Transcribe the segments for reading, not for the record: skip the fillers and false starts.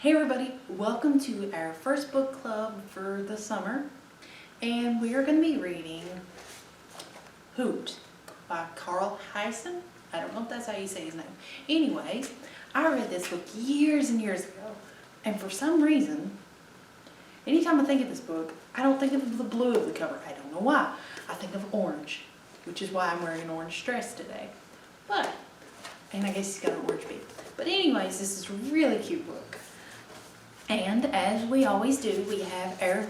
Hey everybody, welcome to our first book club for the summer, and we are going to be reading Hoot by Carl Hiaasen. I don't know if that's how you say his name. Anyway, I read this book years and years ago, and for some reason, anytime I think of this book, I don't think of the blue of the cover. I don't know why. I think of orange, which is why I'm wearing an orange dress today. And I guess he's got an orange beak. But anyways, this is a really cute book. And as we always do, we have our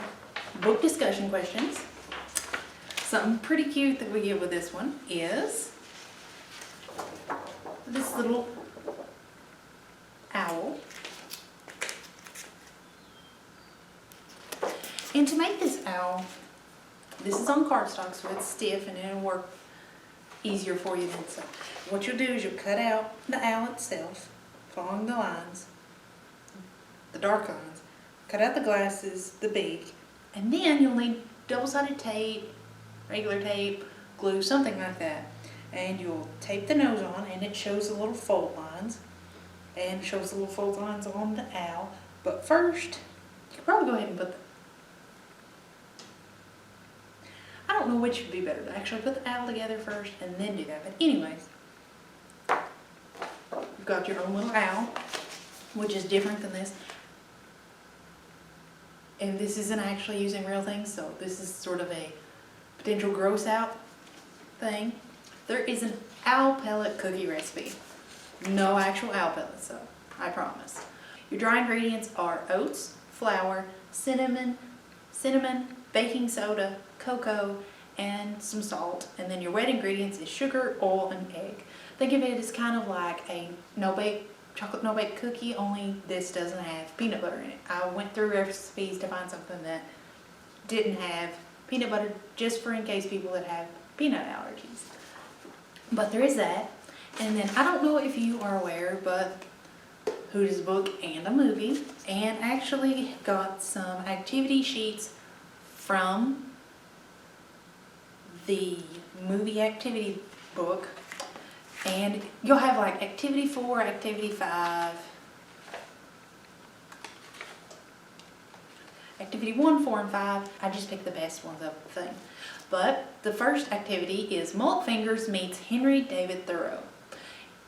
book discussion questions. Something pretty cute that we get with this one is this little owl. And to make this owl, this is on cardstock, so it's stiff and it'll work easier for you then. So what you'll do is you'll cut out the owl itself, following the lines, the dark lines, cut out the glasses, the beak, and then you'll need double-sided tape, regular tape, glue, something like that. And you'll tape the nose on, and it shows the little fold lines, and shows the little fold lines on the owl. But first, you could probably go ahead and put the, I don't know which would be better, to actually put the owl together first and then do that. But anyways, you've got your own little owl, which is different than this. And this isn't actually using real things, so this is sort of a potential gross out thing. There is an owl pellet cookie recipe. No actual owl pellets, though, I promise. Your dry ingredients are oats, flour, cinnamon, baking soda, cocoa, and some salt. And then your wet ingredients is sugar, oil, and egg. Think of it as kind of like a no-bake chocolate no-bake cookie, only this doesn't have peanut butter in it. I went through recipes to find something that didn't have peanut butter, just for in case people that have peanut allergies. But there is that. And then I don't know if you are aware, but Hoot is a book and a movie, and actually got some activity sheets from the movie activity book. And you'll have like activity 4, activity 5, activity 1, 4, and 5. I just picked the best ones of the thing. But the first activity is Mullet Fingers meets Henry David Thoreau.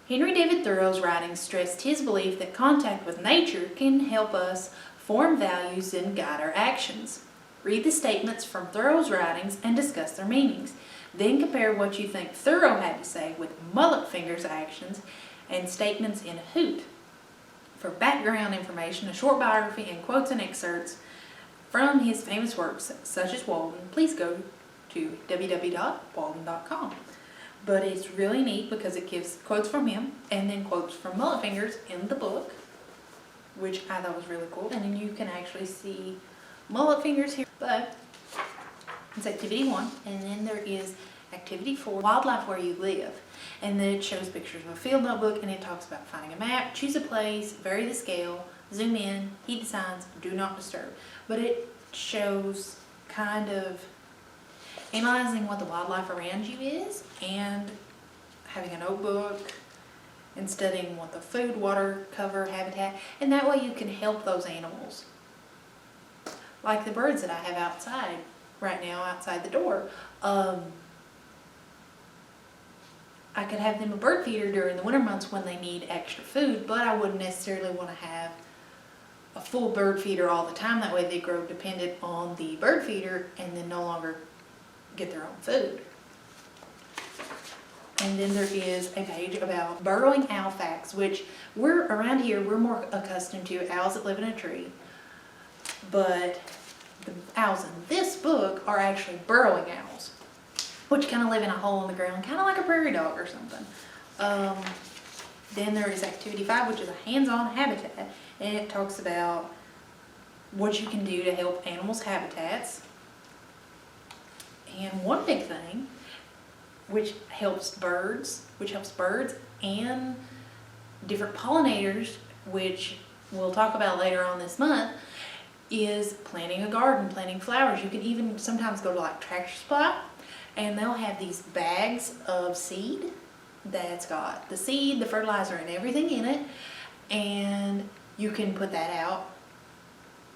Henry David Thoreau's writings stressed his belief that contact with nature can help us form values and guide our actions. Read the statements from Thoreau's writings and discuss their meanings. Then compare what you think Thoreau had to say with Mullet Fingers' actions and statements in Hoot. For background information, a short biography, and quotes and excerpts from his famous works, such as Walden, please go to www.walden.com. But it's really neat because it gives quotes from him and then quotes from Mullet Fingers in the book, which I thought was really cool. And then you can actually see Mullet Fingers here. But it's activity 1, and then there is activity 4, wildlife where you live. And then it shows pictures of a field notebook, and it talks about finding a map, choose a place, vary the scale, zoom in, heed the signs, do not disturb. But it shows kind of analyzing what the wildlife around you is, and having a notebook, and studying what the food, water, cover, habitat, and that way you can help those animals. Like the birds that I have outside right now, outside the door. I could have them a bird feeder during the winter months when they need extra food, but I wouldn't necessarily want to have a full bird feeder all the time. That way they grow dependent on the bird feeder and then no longer get their own food. And then there is a page about burrowing owl facts, which around here we're more accustomed to owls that live in a tree. But the owls in this book are actually burrowing owls, which kind of live in a hole in the ground, kind of like a prairie dog or something. Then there is activity 5, which is a hands-on habitat, and it talks about what you can do to help animals' habitats. And one big thing, which helps birds and different pollinators, which we'll talk about later on this month, is planting a garden, planting flowers. You can even sometimes go to like Tractor Supply, and they'll have these bags of seed that's got the seed, the fertilizer, and everything in it. And you can put that out.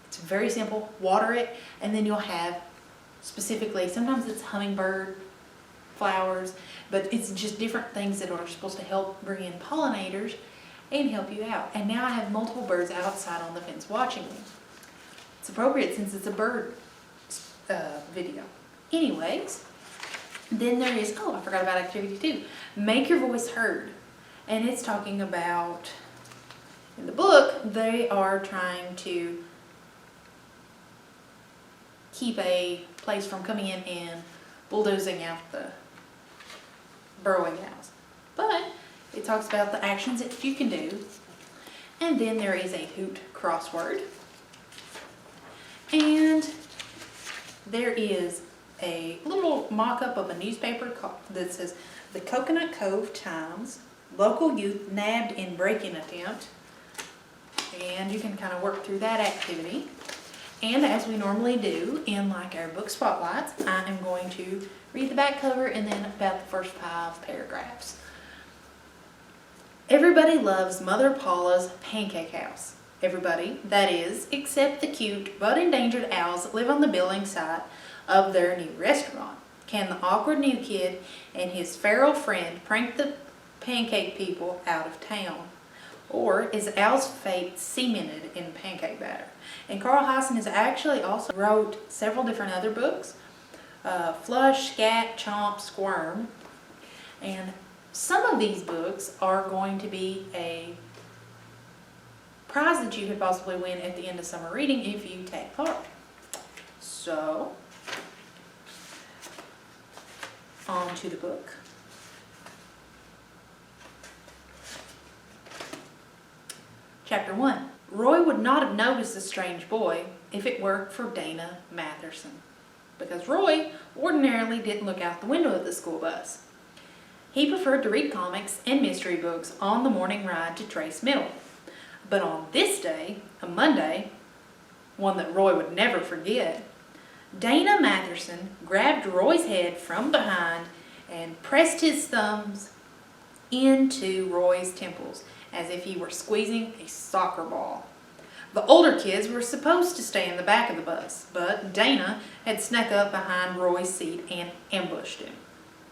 It's very simple. Water it, and then you'll have specifically, sometimes it's hummingbird flowers, but it's just different things that are supposed to help bring in pollinators and help you out. And now I have multiple birds outside on the fence watching me. It's appropriate since it's a bird video. Anyways, then there is, oh, I forgot about activity 2. Make your voice heard. And it's talking about, in the book, they are trying to keep a place from coming in and bulldozing out the burrowing house. But it talks about the actions that you can do. And then there is a Hoot crossword. And there is a little mock-up of a newspaper that says, "The Coconut Cove Times, local youth nabbed in break-in attempt." And you can kind of work through that activity. And as we normally do in like our book spotlights, I am going to read the back cover and then about the first 5 paragraphs. Everybody loves Mother Paula's pancake house. Everybody, that is, except the cute but endangered owls that live on the building site of their new restaurant. Can the awkward new kid and his feral friend prank the pancake people out of town? Or is Owl's fate cemented in pancake batter? And Carl Hiaasen has actually also wrote several different other books. Flush, Scat, Chomp, Squirm. And some of these books are going to be a prize that you could possibly win at the end of summer reading if you take part. So, on to the book. Chapter 1. Roy would not have noticed the strange boy if it were for Dana Matherson, because Roy ordinarily didn't look out the window of the school bus. He preferred to read comics and mystery books on the morning ride to Trace Middle. But on this day, a Monday, one that Roy would never forget, Dana Matherson grabbed Roy's head from behind and pressed his thumbs into Roy's temples as if he were squeezing a soccer ball. The older kids were supposed to stay in the back of the bus, but Dana had snuck up behind Roy's seat and ambushed him.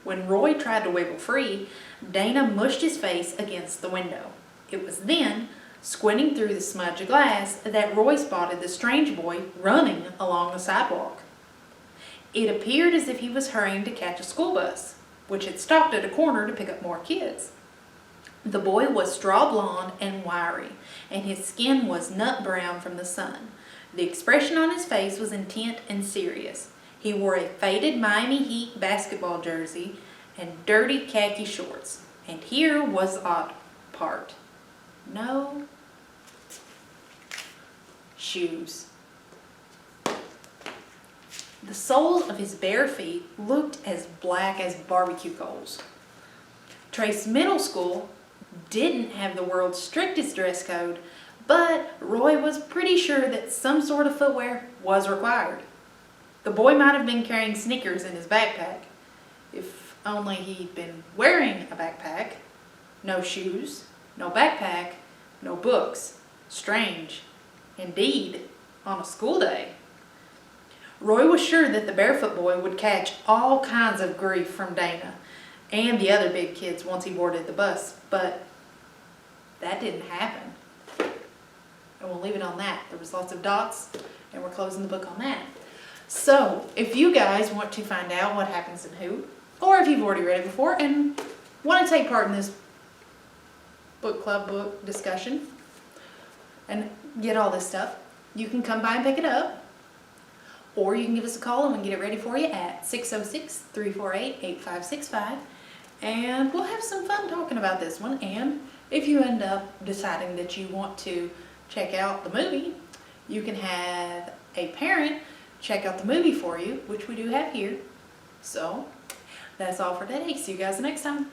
When Roy tried to wiggle free, Dana mushed his face against the window. It was then, squinting through the smudge of glass, that Roy spotted the strange boy running along the sidewalk. It appeared as if he was hurrying to catch a school bus, which had stopped at a corner to pick up more kids. The boy was straw blonde and wiry, and his skin was nut brown from the sun. The expression on his face was intent and serious. He wore a faded Miami Heat basketball jersey and dirty khaki shorts. And here was the odd part. No shoes. The soles of his bare feet looked as black as barbecue coals. Trace Middle School didn't have the world's strictest dress code, but Roy was pretty sure that some sort of footwear was required. The boy might have been carrying sneakers in his backpack, if only he'd been wearing a backpack. No shoes, no backpack, no books. Strange, indeed, on a school day. Roy was sure that the barefoot boy would catch all kinds of grief from Dana and the other big kids once he boarded the bus, but that didn't happen. And we'll leave it on that. There was lots of dots, and we're closing the book on that. So, if you guys want to find out what happens in Hoot, or if you've already read it before and want to take part in this book club book discussion and get all this stuff, you can come by and pick it up, or you can give us a call and we can get it ready for you at 606-348-8565, and we'll have some fun talking about this one. And if you end up deciding that you want to check out the movie, you can have a parent check out the movie for you, which we do have here. So, that's all for today. See you guys next time.